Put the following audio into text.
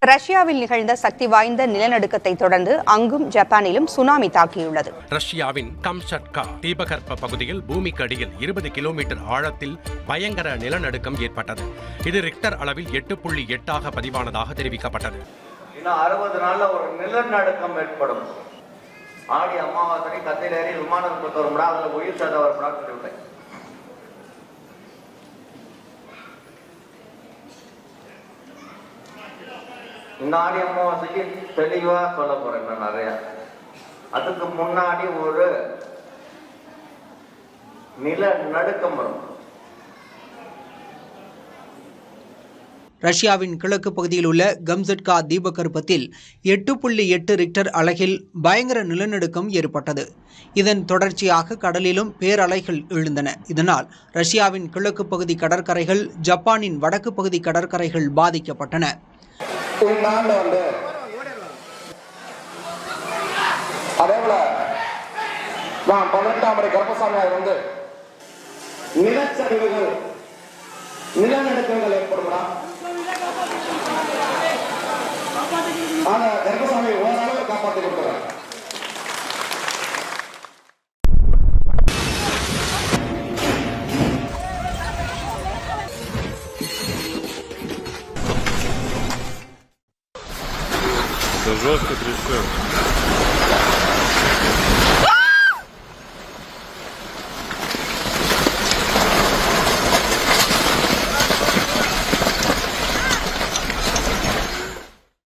ரஷ்யாவில் நிகழ்ந்த சக்தி வாய்ந்த நிலநடுக்கத்தை தொடர்ந்து அங்கும் ஜப்பானிலும் சுனாமி தாக்கியுள்ளது. ரஷ்யாவின் கம்சட்கா தீபகற்ப பகுதியில் பூமிக்கு அடியில் 20 கிலோமீட்டர் ஆழத்தில் பயங்கர நிலநடுக்கம் ஏற்பட்டது. இது ரிக்டர் அளவில் 8.8 பதிவானதாக தெரிவிக்கப்பட்டது. இன்னும் 60 நாள்ல ஒரு நிலநடுக்கம் ஏற்படும். ஆடி அமாவாசை கத்திலேறி விமானம் வரும்டா, அதுல உயிர் சேதம் வரும்டா சொல்லிவிட்டேன். இந்த ஆடி அமாவாசைக்கு தெளிவா சொல்ல போறேன் நான் நிறைய. அதுக்கு முன்னாடி ஒரு நிலநடுக்கம் வரும். ரஷ்யாவின் கிழக்கு பகுதியில் உள்ள கம்சட்கா தீபகற்பத்தில் 8.8 ரிக்டர் அலகில் பயங்கர நிலநடுக்கம் ஏற்பட்டது. இதன் தொடர்ச்சியாக கடலிலும் பேரலைகள் எழுந்தன. இதனால் ரஷ்யாவின் கிழக்கு பகுதி கடற்கரைகள், ஜப்பானின் வடக்கு பகுதி கடற்கரைகள் பாதிக்கப்பட்டன. அதேபோல 18ஆம் முறை கருப்பசாமி நிலச்சரிவுகள், நிலநடுக்கங்கள் ஏற்படுமா? ஆனா கருப்பசாமி ஓரளவு காப்பாற்றி கொடுக்கிறார். жестко трясет.